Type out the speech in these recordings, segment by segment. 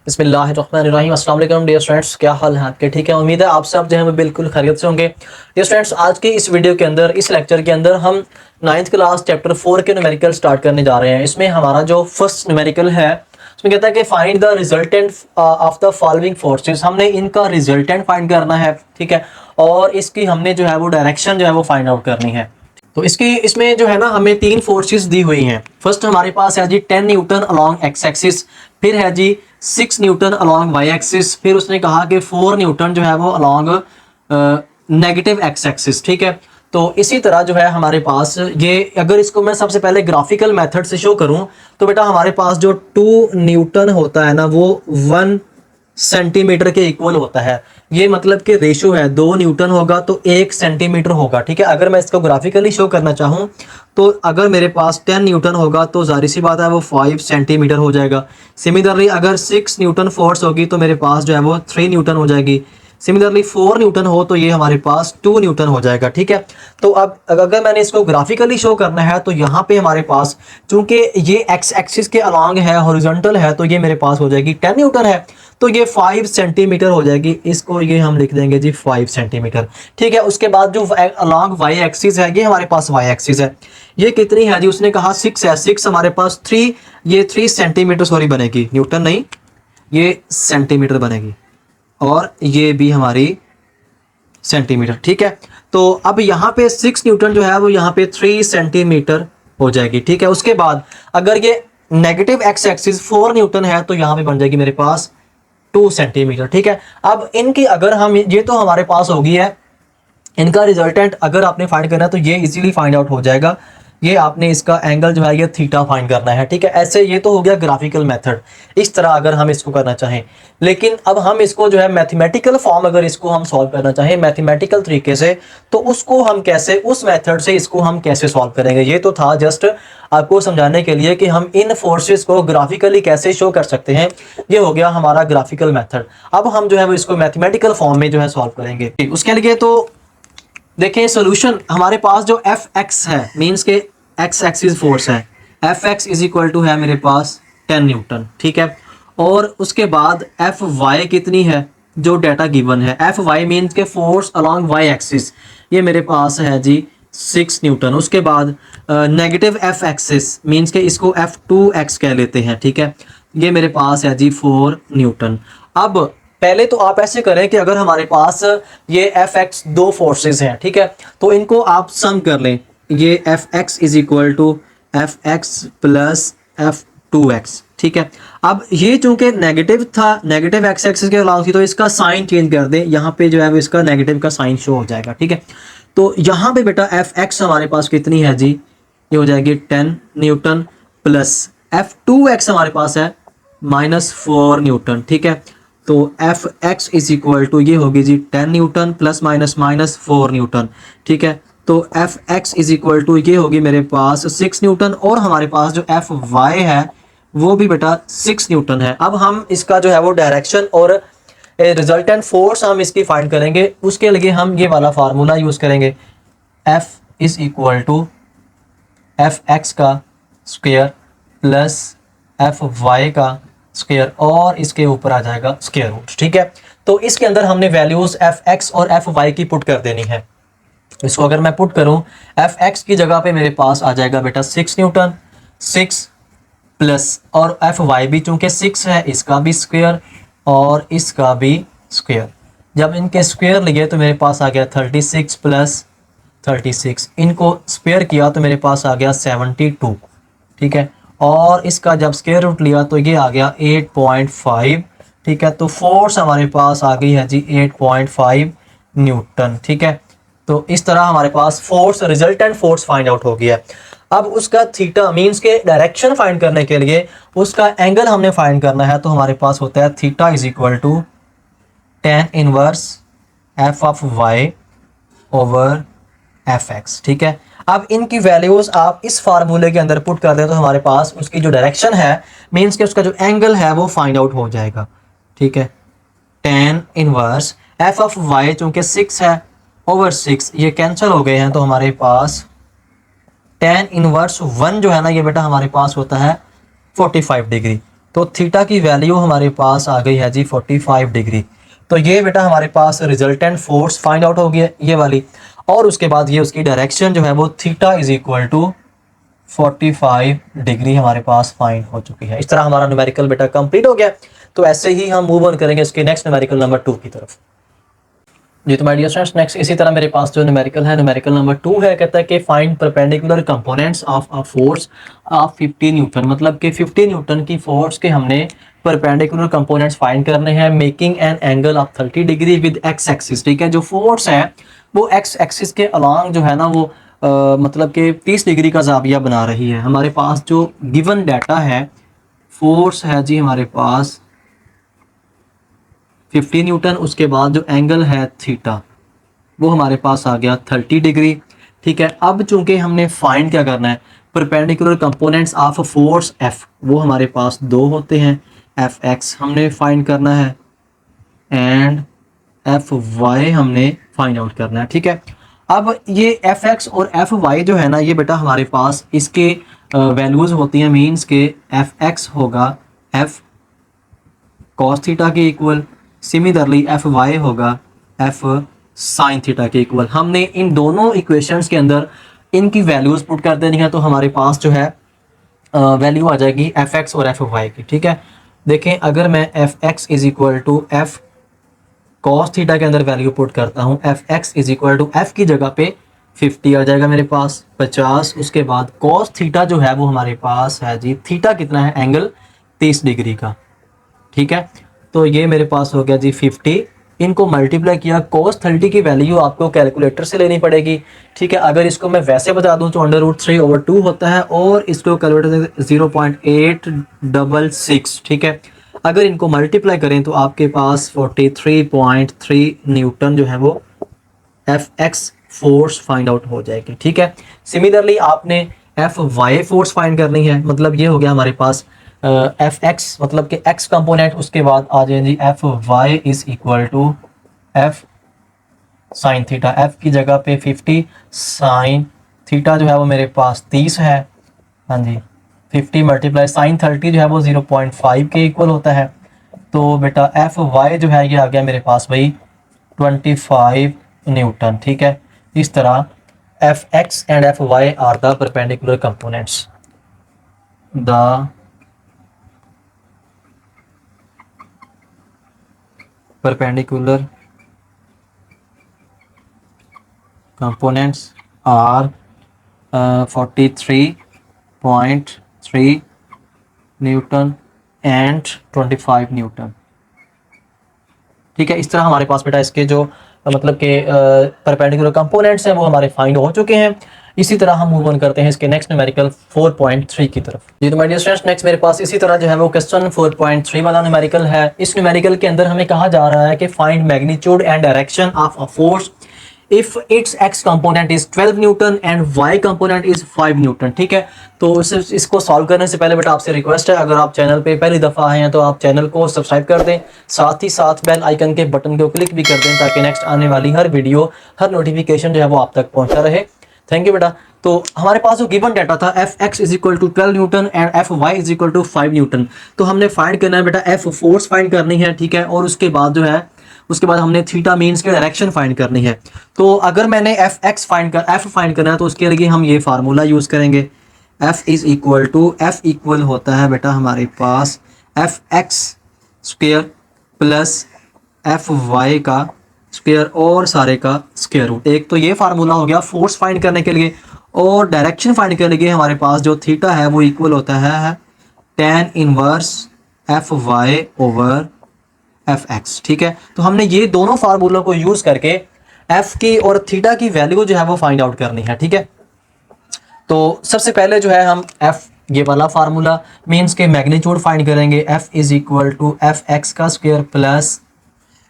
बिस्मिल्लाहिर्रहमानिर्रहीम। अस्सलाम वालेकुम डियर स्टूडेंट्स, क्या हाल है आपके? ठीक है, उम्मीद है आप सब जो है वो बिल्कुल खैरियत से होंगे। डियर स्टूडेंट्स, आज की इस वीडियो के अंदर, इस लेक्चर के अंदर हम 9th क्लास चैप्टर 4 के न्यूमेरिकल स्टार्ट करने जा रहे हैं। इसमें हमारा जो फर्स्ट न्यूमेरिकल है उसमें कहता है कि find the resultant of the following forces. हमने इनका रिजल्टेंट फाइंड करना है, ठीक है, और इसकी हमने जो है वो डायरेक्शन जो है वो फाइंड आउट करनी है। तो इसमें जो है ना हमें तीन फोर्सेस दी हुई हैं। फर्स्ट हमारे पास है जी 10 न्यूटन अलोंग एक्स एक्सिस, फिर है जी 6 न्यूटन अलोंग वाई एक्सिस, फिर उसने कहा कि 4 न्यूटन जो है वो अलोंग नेगेटिव एक्स एक्सिस, ठीक है। तो इसी तरह जो है हमारे पास ये, अगर इसको मैं सबसे पहले ग्राफिकल मेथड से शो करूं तो बेटा हमारे पास जो 2 न्यूटन होता है ना वो 1 सेंटीमीटर के इक्वल होता है। ये मतलब कि रेशो है, 2 न्यूटन होगा तो 1 सेंटीमीटर होगा, ठीक है। अगर मैं इसको ग्राफिकली शो करना चाहूँ तो अगर मेरे पास 10 न्यूटन होगा तो जाहिर सी बात है वो 5 सेंटीमीटर हो जाएगा। सिमिलरली अगर 6 न्यूटन फोर्स होगी तो मेरे पास जो है वो 3 न्यूटन हो जाएगी। सिमिलरली 4 न्यूटन हो तो ये हमारे पास 2 न्यूटन हो जाएगा, ठीक है। तो अब अगर मैंने इसको ग्राफिकली शो करना है तो यहाँ पे हमारे पास, चूंकि ये एक्स एक्सिस के अलॉन्ग है, हॉरिजॉन्टल है, तो ये मेरे पास हो जाएगी 10 न्यूटन है तो ये 5 सेंटीमीटर हो जाएगी। इसको ये हम लिख देंगे जी 5 सेंटीमीटर, ठीक है। उसके बाद जो अलॉन्ग वाई एक्सिस है ये हमारे पास वाई एक्सिस है, ये कितनी है जी? उसने कहा 6 है, 6 हमारे पास 3, ये 3 सेंटीमीटर सॉरी बनेगी, न्यूटन नहीं, ये सेंटीमीटर बनेगी, और ये भी हमारी सेंटीमीटर, ठीक है। तो अब यहाँ पे 6 न्यूटन जो है वो यहाँ पे 3 सेंटीमीटर हो जाएगी, ठीक है। उसके बाद अगर ये नेगेटिव एक्स एक्सिस 4 न्यूटन है तो यहाँ पे बन जाएगी मेरे पास 2 सेंटीमीटर, ठीक है। अब इनकी अगर हम, ये तो हमारे पास होगी है, इनका रिजल्टेंट अगर आपने फाइंड करना है तो ये इजीली फाइंड आउट हो जाएगा। ये आपने इसका एंगल जो है ये थीटा फाइंड करना है, ठीक है। ऐसे ये तो हो गया ग्राफिकल मेथड, इस तरह अगर हम इसको करना चाहें। लेकिन अब हम इसको जो है मैथमेटिकल फॉर्म, अगर इसको हम सॉल्व करना चाहें मैथमेटिकल तरीके से, तो उसको हम कैसे, उस मेथड से इसको हम कैसे सॉल्व करेंगे? ये तो था जस्ट आपको समझाने के लिए कि हम इन फोर्सेस को ग्राफिकली कैसे शो कर सकते हैं। ये हो गया हमारा ग्राफिकल मेथड। अब हम जो है वो इसको मैथमेटिकल फॉर्म में जो है सॉल्व करेंगे। उसके लिए तो देखिए सोल्यूशन हमारे पास जो एफ एक्स है, मीन्स के एक्स एक्सिस फोर्स है, F X is equal to है मेरे पास 10 न्यूटन, ठीक है। और उसके बाद एफ वाई कितनी है जो डाटा गिवन है, एफ वाई मीन्स के फोर्स अलोंग वाई एक्सिस, ये मेरे पास है जी 6 न्यूटन। उसके बाद नेगेटिव एफ एक्सिस मीन्स के इसको एफ टू एक्स कह लेते हैं, ठीक है, ये मेरे पास है जी 4 न्यूटन। अब पहले तो आप ऐसे करें कि अगर हमारे पास ये एफ एक्स दो फोर्सेस हैं, ठीक है, तो इनको आप सम कर लें। ये F X is equal to F X plus F two X, ठीक है। अब ये चूंकि नेगेटिव था, नेगेटिव एक्स एक्सिस के अलावा थी, तो इसका साइन चेंज कर दें, यहाँ पे जो है वो इसका नेगेटिव का साइन शो हो जाएगा, ठीक है। तो यहाँ पे बेटा एफ एक्स हमारे पास कितनी है जी? ये हो जाएगी 10 newton plus F two X हमारे पास है -4 न्यूटन, ठीक है। तो F X is equal to ये होगी जी 10 न्यूटन प्लस माइनस 4 न्यूटन, ठीक है। तो F X is equal to ये होगी मेरे पास 6 न्यूटन, और हमारे पास जो एफ वाई है वो भी बेटा 6 न्यूटन है। अब हम इसका जो है वो डायरेक्शन और रिजल्टेंट फोर्स हम इसकी फाइंड करेंगे। उसके लिए हम ये वाला फार्मूला यूज़ करेंगे, F is equal to F X का स्क्वायर प्लस एफ वाई का स्क्वायर, और इसके ऊपर आ जाएगा स्क्वायर रूट, ठीक है। तो इसके अंदर हमने वैल्यूज एफ एक्स और एफ वाई की पुट कर देनी है। इसको अगर मैं पुट करूं, एफ एक्स की जगह पे मेरे पास आ जाएगा बेटा 6 न्यूटन, 6 प्लस, और एफ वाई भी चूंकि 6 है इसका भी स्क्वायर और इसका भी स्क्वायर। जब इनके स्क्वायर लिए तो मेरे पास आ गया 36 प्लस 36, इनको स्क्वायर किया तो मेरे पास आ गया 72, ठीक है। और इसका जब स्क्वायर रूट लिया तो ये आ गया 8.5, ठीक है। तो फोर्स हमारे पास आ गई है जी 8.5 न्यूटन, ठीक है। तो इस तरह हमारे पास force, resultant force find out हो गया है। अब उसका थीटा मीन्स के डायरेक्शन फाइंड करने के लिए उसका एंगल हमने फाइंड करना है, तो हमारे पास होता है theta is equal to tan inverse F of Y over F X, ठीक है। अब इनकी वैल्यूज आप इस फार्मूले के अंदर पुट कर दें तो हमारे पास उसकी जो डायरेक्शन है मीन्स के उसका जो एंगल है वो फाइंड आउट हो जाएगा, ठीक है। tan inverse F of Y चूंकि 6 है ओवर 6, ये कैंसिल हो गए हैं, तो हमारे पास tan इनवर्स 1 जो है ना ये बेटा हमारे पास होता है 45 डिग्री, तो थीटा की वैल्यू हमारे पास आ गई है जी 45 डिग्री। तो ये बेटा हमारे पास रिजल्टेंट फोर्स फाइंड आउट हो गया ये वाली, और उसके बाद ये उसकी डायरेक्शन जो है वो theta is equal to 45 degree हमारे पास फाइंड हो चुकी है। इस तरह हमारा न्यूमेरिकल बेटा कंप्लीट हो गया। तो ऐसे ही हम मूव ऑन करेंगे इसके नेक्स्ट न्यूमेरिकल नंबर 2 की तरफ। जी तो माय डियर स्टूडेंट्स, नेक्स्ट इसी तरह मेरे पास जो न्यूमेरिकल है, न्यूमेरिकल नंबर 2 है। कहता है कि find perpendicular components of a force of 50 Newton. मतलब कि 50 न्यूटन की फोर्स के हमने परपेंडिकुलर कंपोनेंट्स फाइंड करने हैं, making an angle of 30 degree with x axis. ठीक है, जो फोर्स है वो एक्स एक्सिस के अलॉन्ग जो है ना वो मतलब कि 30 डिग्री का ज़ाविया बना रही है। हमारे पास जो गिवन डाटा है, फोर्स है जी हमारे पास 50 न्यूटन, उसके बाद जो एंगल है थीटा वो हमारे पास आ गया 30 डिग्री। ठीक है, अब चूंकि हमने फाइंड क्या करना है, perpendicular components of force F, वो हमारे पास दो होते हैं, एफ एक्स हमने फाइंड करना है एंड एफ वाई हमने फाइंड आउट करना है। ठीक है, अब ये एफ एक्स और एफ वाई जो है ना ये बेटा हमारे पास इसके वैल्यूज होती हैं। मीन्स के एफ एक्स होगा एफ कॉस थीटा के इक्वल, सिमिलरली एफ वाई होगा एफ साइन थीटा के इक्वल। हमने इन दोनों इक्वेशंस के अंदर इनकी वैल्यूज पुट कर देनी है, तो हमारे पास जो है वैल्यू आ जाएगी एफ एक्स और एफ वाई की। ठीक है, देखें अगर मैं F X is equal to F cos theta के अंदर वैल्यू पुट करता हूँ, F X is equal to F की जगह पे 50 आ जाएगा मेरे पास 50। उसके बाद कॉस थीटा जो है वो हमारे पास है जी, थीटा कितना है, एंगल 30 डिग्री का। ठीक है, तो ये मेरे पास हो गया जी 50, इनको मल्टीप्लाई किया, cos 30 की वैल्यू आपको कैलकुलेटर से लेनी पड़ेगी। ठीक है, अगर इसको मैं वैसे बता दूं तो √3/2 होता है, और इसको कैलकुलेटर 0.866। ठीक है, अगर इनको मल्टीप्लाई करें तो आपके पास 43.3 न्यूटन जो है वो F x force find out हो जाएगी। ठीक है, सिमिलरली आपने एफ वाई फोर्स फाइंड करनी है। मतलब ये हो गया हमारे पास एफ एक्स मतलब कि एक्स कंपोनेंट, उसके बाद आ जाए जी f Y is equal to f sine theta, f की जगह पे 50, साइन थीटा जो है वो मेरे पास 30 है। हाँ जी, 50 मल्टीप्लाई साइन 30 जो है वो 0.5 के इक्वल होता है। तो बेटा एफ वाई जो है ये आ गया मेरे पास भाई 25 न्यूटन। ठीक है, इस तरह F X and F Y are the perpendicular components, द perpendicular components are 43.3 newton and 25 newton. ठीक है, इस तरह हमारे पास बेटा इसके जो मतलब के परपेंडिकुलर कंपोनेंट्स हैं वो हमारे फाइंड हो चुके हैं। इसी तरह हम मूव ऑन करते हैं इसके नेक्स्ट न्यूमेरिकल 4.3 की तरफ। जी तो माय डियर स्टूडेंट्स, नेक्स्ट मेरे पास इसी तरह जो है वो क्वेश्चन 4.3 वाला न्यूमेरिकल है। इस न्यूमेरिकल के अंदर हमें कहा जा रहा है कि find magnitude and direction of a force if its X component is 12 newton and Y component is 5 newton. ठीक है, तो इसको सॉल्व करने से पहले बेटा आपसे रिक्वेस्ट है, अगर आप चैनल पे पहली दफ़ा आए हैं तो आप चैनल को सब्सक्राइब कर दें, साथ ही साथ बेल आइकन के बटन को क्लिक भी कर दें ताकि नेक्स्ट आने वाली हर वीडियो, हर नोटिफिकेशन जो है वो आप तक पहुंचता रहे। थैंक यू बेटा। तो हमारे पास जो गिवन डाटा था F X is equal to 12 newton and F Y is equal to 5 newton, तो हमने फाइंड करना है बेटा एफ फोर्स फाइंड करनी है। ठीक है, और उसके बाद जो है उसके बाद हमने थीटा मीन्स की डायरेक्शन फाइंड करनी है। तो अगर मैंने एफ एक्स फाइंड करना है तो उसके लिए हम ये फार्मूला यूज़ करेंगे, F is equal to, f equal होता है बेटा हमारे पास f x square plus F Y का स्क्वेयर और सारे का स्क्वेयर रूट। एक तो ये फार्मूला हो गया फोर्स फाइंड करने के लिए, और डायरेक्शन फाइंड करने के लिए हमारे पास जो थीटा है वो इक्वल होता है tan inverse F Y over F X. ठीक है, तो हमने ये दोनों फार्मूलों को यूज करके एफ की और थीटा की वैल्यू जो है वो फाइंड आउट करनी है। ठीक है, तो सबसे पहले जो है हम एफ ये वाला फार्मूला मीन्स के मैग्नीट्यूड फाइंड करेंगे, F is equal to F X का स्क्वायर प्लस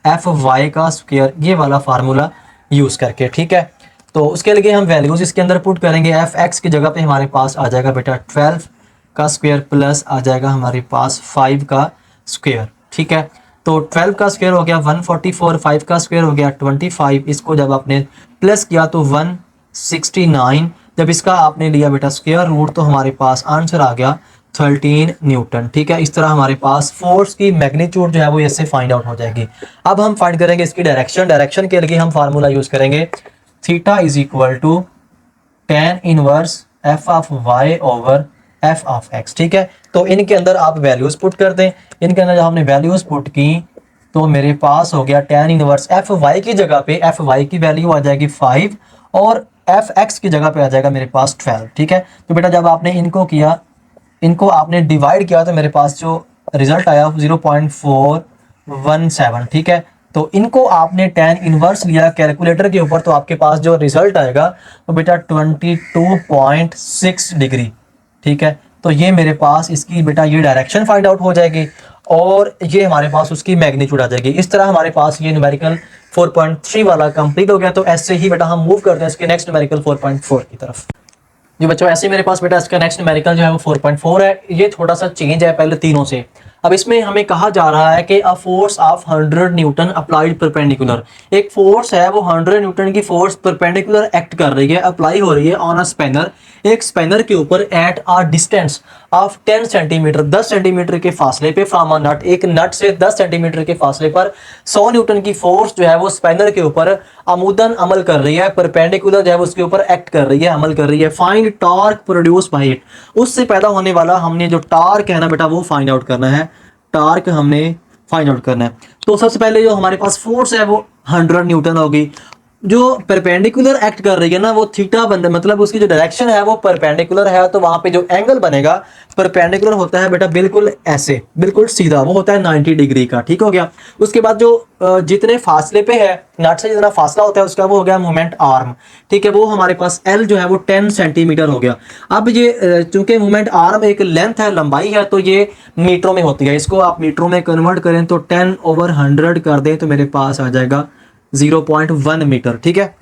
एफ वाई का स्क्वायर, ये वाला फार्मूला यूज करके। ठीक है, तो उसके लिए हम वैल्यूज इसके अंदर पुट करेंगे। एफ एक्स की जगह पे हमारे पास आ जाएगा बेटा 12 का स्क्वायर प्लस आ जाएगा हमारे पास 5 का स्क्वायर। ठीक है, तो 12 का स्क्वायर हो गया 144, 5 का स्क्वायर हो गया 25, इसको जब आपने प्लस किया तो 169, जब इसका आपने लिया बेटा स्क्वायर रूट तो हमारे पास आंसर आ गया 13 न्यूटन। ठीक है, इस तरह हमारे पास फोर्स की मैग्नीट्यूड जो है वो इससे फाइंड आउट हो जाएगी। अब हम फाइंड करेंगे इसकी डायरेक्शन। डायरेक्शन के लिए हम फार्मूला यूज करेंगे theta is equal to tan inverse F of Y over F of X. ठीक है, तो इनके अंदर आप वैल्यूज पुट कर दें। इनके अंदर जब हमने वैल्यूज पुट की तो मेरे पास हो गया tan इनवर्स एफ वाई की जगह पे एफ वाई की वैल्यू आ जाएगी 5 और एफ एक्स की जगह पे आ जाएगा मेरे पास 12। ठीक है, तो बेटा जब आपने इनको किया, इनको आपने डिवाइड किया तो मेरे पास जो रिजल्ट आया 0.417। ठीक है, तो इनको आपने tan इनवर्स लिया कैलकुलेटर के ऊपर तो आपके पास जो रिजल्ट आएगा वो बेटा 22.6 डिग्री। ठीक है, तो ये मेरे पास इसकी बेटा ये डायरेक्शन फाइंड आउट हो जाएगी और ये हमारे पास उसकी मैग्नीट्यूड आ जाएगी। इस तरह हमारे पास ये न्यूमेरिकल 4.3 वाला कंप्लीट हो गया। तो ऐसे ही बेटा हम मूव करते हैं इसके नेक्स्ट न्यूमेरिकल 4.4 की तरफ। जी बच्चों, ऐसे मेरे पास बेटा इसका नेक्स्ट न्यूमेरिकल जो है वो 4.4 है। ये थोड़ा सा चेंज है पहले तीनों से। अब इसमें हमें कहा जा रहा है कि a force of 100 Newton applied perpendicular, एक फोर्स है वो 100 न्यूटन की फोर्स परपेंडिकुलर एक्ट कर रही है, अप्लाई हो रही है ऑन अ स्पैनर, एक स्पैनर के ऊपर at a distance of 10 centimetre, 10 centimetre के फासले पे फ्रॉम अ नट, एक नट से 10 सेंटीमीटर के फासले पर 100 न्यूटन की फोर्स जो है वो स्पैनर के ऊपर अमूदन अमल कर रही है, परपेंडिकुलर जो है वो उसके ऊपर एक्ट कर रही है, अमल कर रही है। Find torque produce by it, उससे पैदा होने वाला हमने जो टॉर्क है ना बेटा वो फाइंड आउट करना है। टॉर्क हमने फाइंड आउट करना है। तो सबसे पहले जो हमारे पास फोर्स है वो 100 न्यूटन होगी। जो परपेंडिकुलर एक्ट कर रही है ना वो थीटा बन, मतलब उसकी जो डायरेक्शन है वो परपेंडिकुलर है, तो वहां पे जो एंगल बनेगा परपेंडिकुलर होता है बेटा बिल्कुल ऐसे, बिल्कुल सीधा, वो होता है 90 डिग्री का। ठीक हो गया। उसके बाद जो जितने फासले पे है, नट से जितना फासला होता है उसका वो हो गया मोमेंट आर्म। ठीक है, वो हमारे पास एल जो है वो 10 सेंटीमीटर हो गया। अब ये चूंकि मोमेंट आर्म एक लेंथ है, लंबाई है, तो ये मीटरों में होती है। इसको आप मीटरों में कन्वर्ट करें तो 10/100 कर दें तो मेरे पास आ जाएगा 0.1 मीटर। ठीक है,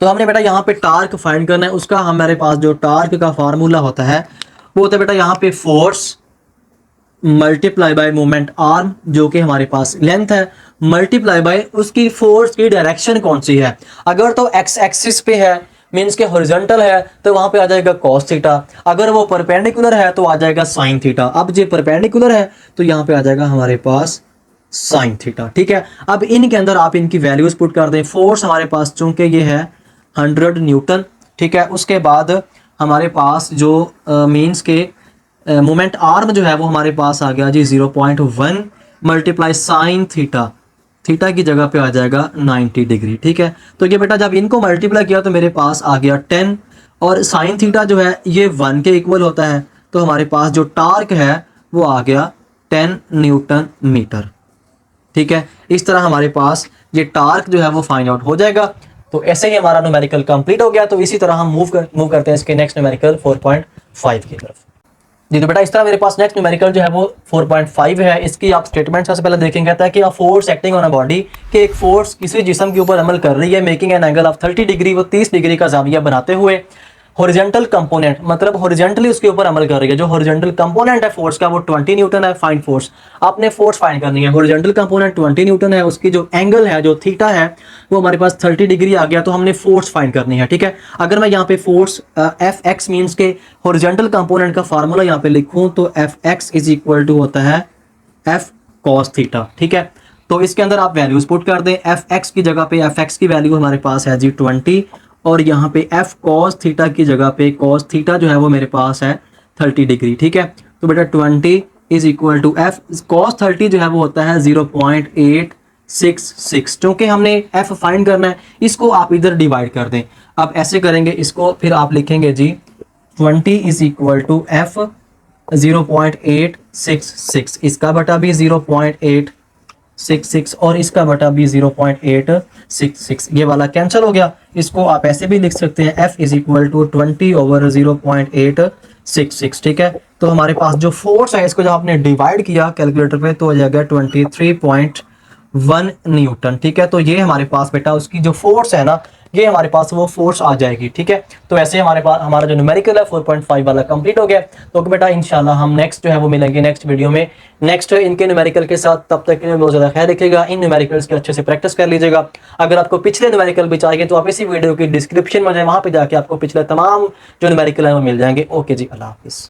तो हमने बेटा यहाँ पे टार्क फाइंड करना है। उसका हमारे पास जो टार्क का फार्मूला होता है वो होता है बेटा यहाँ पे force multiply by moment arm, जो कि हमारे पास लेंथ है, मल्टीप्लाई बाय उसकी फोर्स की डायरेक्शन कौन सी है। अगर तो एक्स एक्सिस पे है मीन्स के हॉरिजॉन्टल है तो वहां पे आ जाएगा cos थीटा, अगर वो परपेंडिकुलर है तो आ जाएगा sin थीटा। अब जो परपेंडिकुलर है तो यहाँ पे आ जाएगा हमारे पास sin थीटा। ठीक है, अब इनके अंदर आप इनकी वैल्यूज पुट कर दें। फोर्स हमारे पास चूंकि ये है 100 न्यूटन, ठीक है, उसके बाद हमारे पास जो मीन्स के मोमेंट आर्म जो है वो हमारे पास आ गया जी 0.1 मल्टीप्लाई साइन थीटा, थीटा की जगह पे आ जाएगा 90 डिग्री। ठीक है, तो ये बेटा जब इनको मल्टीप्लाई किया तो मेरे पास आ गया 10 और साइन थीटा जो है ये 1 के इक्वल होता है, तो हमारे पास जो टार्क है वो आ गया 10 न्यूटन मीटर। ठीक है, इस तरह हमारे पास ये टार्क जो है वो फाइंड आउट हो जाएगा। तो ऐसे ही हमारा न्यूमेरिकल कंप्लीट हो गया। तो इसी तरह हम मूव करते हैं इसके नेक्स्ट न्यूमेरिकल 4.5 की तरफ। जी तो बेटा इस तरह मेरे पास नेक्स्ट न्यूमेरिकल जो है वो 4.5 है। इसकी आप स्टेटमेंट सबसे पहले देखेंगे, कहता है कि a force acting on a body, कि एक फोर्स किसी जिस्म के ऊपर अमल कर रही है, making an angle of 30 degree, वो 30 डिग्री का जाविया बनाते हुए, हॉरिजॉन्टल कंपोनेंट मतलब हॉरिजॉन्टली उसके ऊपर अमल कर रही है। जो हॉरिजॉन्टल कंपोनेंट है फोर्स का वो 20 न्यूटन है। फाइंड फोर्स, आपने फोर्स फाइंड करनी है। हॉरिजॉन्टल कंपोनेंट 20 न्यूटन है, उसकी जो एंगल है जो थीटा है वो हमारे पास 30 डिग्री आ गया, तो हमने फोर्स फाइंड करनी है। ठीक है, अगर मैं यहाँ पे फोर्स एफ एक्स मीन्स के हॉरिजॉन्टल कंपोनेंट का फार्मूला यहाँ पे लिखूँ तो F X is equal to होता है एफ कॉस थीटा। ठीक है, तो इसके अंदर आप वैल्यूज पुट कर दें। एफ एक्स की जगह पे एफ एक्स की वैल्यू हमारे पास है जी 20 और यहाँ पे एफ कॉस थीटा की जगह पे कॉस थीटा जो है वो मेरे पास है 30 डिग्री। ठीक है, तो बेटा 20 is equal to F cos 30 जो है वो होता है 0.866। क्योंकि हमने एफ फाइंड करना है, इसको आप इधर डिवाइड कर दें। अब ऐसे करेंगे इसको, फिर आप लिखेंगे जी 20 इज इक्वल टू एफ 0.866, इसका बटा भी 0.866 और इसका बटा भी 0.866, ये वाला कैंसिल हो गया। इसको आप ऐसे भी लिख सकते हैं f इज इक्वल टू 20/0.866। ठीक है, तो हमारे पास जो फोर्स है इसको जब आपने डिवाइड किया कैलकुलेटर पे तो हो जाएगा 23.1 न्यूटन। ठीक है, तो ये हमारे पास बेटा उसकी जो फोर्स है ना ये हमारे पास वो फोर्स आ जाएगी। ठीक है, तो ऐसे हमारे पास हमारा जो न्यूमेरिकल है 4.5 वाला कंप्लीट हो गया। तो बेटा इंशाल्लाह हम नेक्स्ट जो है वो मिलेंगे नेक्स्ट वीडियो में नेक्स्ट इनके न्यूमेरिकल के साथ। तब तक के लिए बहुत ज़्यादा ख्याल रखिएगा, इन न्यूमेरिकल्स के अच्छे से प्रैक्टिस कर लीजिएगा। अगर आपको पिछले न्यूमेरिकल भी चाहिए तो आप इसी वीडियो की डिस्क्रिप्शन में जाए, वहाँ पे जाके आपको पिछले तमाम जो न्यूमेरिकल है वो मिल जाएंगे। ओके जी, अल्लाह हाफिज़।